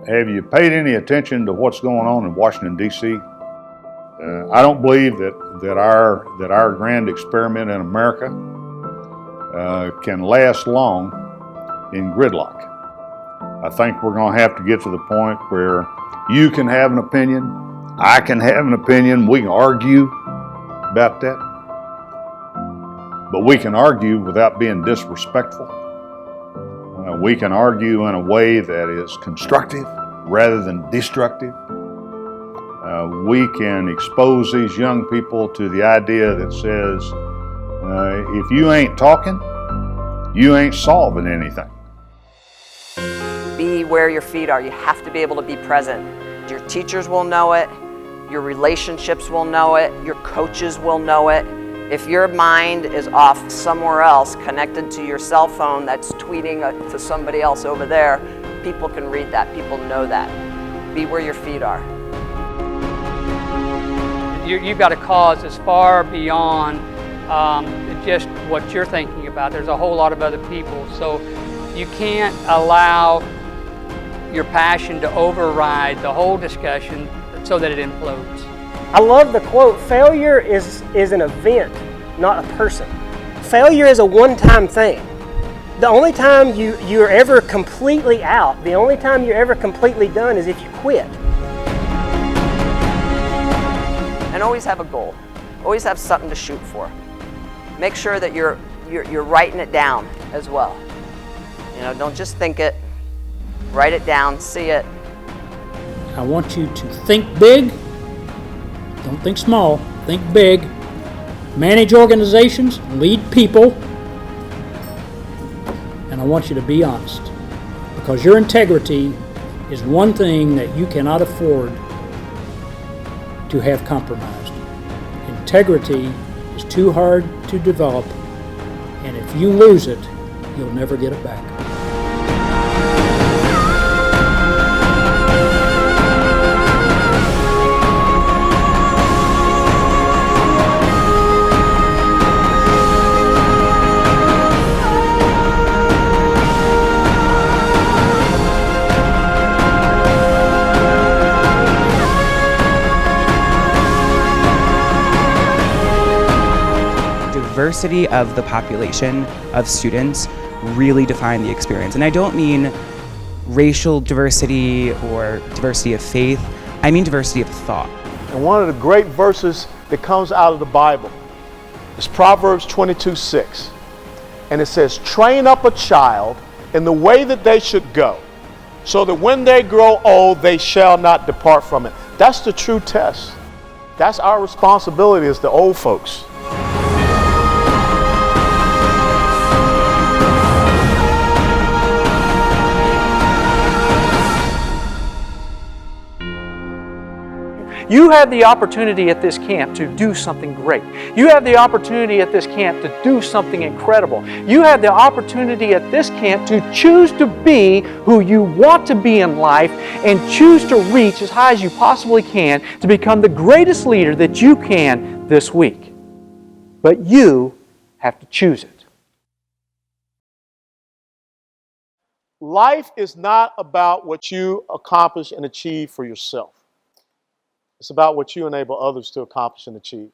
Have you paid any attention to what's going on in Washington, D.C.? I don't believe that our grand experiment in America can last long in gridlock. I think we're going to have to get to the point where you can have an opinion, I can have an opinion, we can argue about that, but we can argue without being disrespectful. We can argue in a way that is constructive rather than destructive. We can expose these young people to the idea that says, if you ain't talking, you ain't solving anything. Be where your feet are. You have to be able to be present. Your teachers will know it. Your relationships will know it. Your coaches will know it. If your mind is off somewhere else, connected to your cell phone that's tweeting to somebody else over there, people can read that. People know that. Be where your feet are. You've got a cause that's far beyond just what you're thinking about. There's a whole lot of other people. So you can't allow your passion to override the whole discussion so that it implodes. I love the quote, failure is an event, not a person. Failure is a one-time thing. The only time you're ever completely out, the only time you're ever completely done is if you quit. And always have a goal. Always have something to shoot for. Make sure that you're writing it down as well. You know, don't just think it. Write it down, see it. I want you to think big. Don't think small. Think big. Manage organizations, lead people. And I want you to be honest. Because your integrity is one thing that you cannot afford to have compromised. Integrity is too hard to develop, and if you lose it, you'll never get it back. Diversity of the population of students really define the experience. And I don't mean racial diversity or diversity of faith, I mean diversity of thought. And one of the great verses that comes out of the Bible is Proverbs 22:6. And it says, train up a child in the way that they should go, so that when they grow old, they shall not depart from it. That's the true test. That's our responsibility as the old folks. You have the opportunity at this camp to do something great. You have the opportunity at this camp to do something incredible. You have the opportunity at this camp to choose to be who you want to be in life and choose to reach as high as you possibly can to become the greatest leader that you can this week. But you have to choose it. Life is not about what you accomplish and achieve for yourself. It's about what you enable others to accomplish and achieve.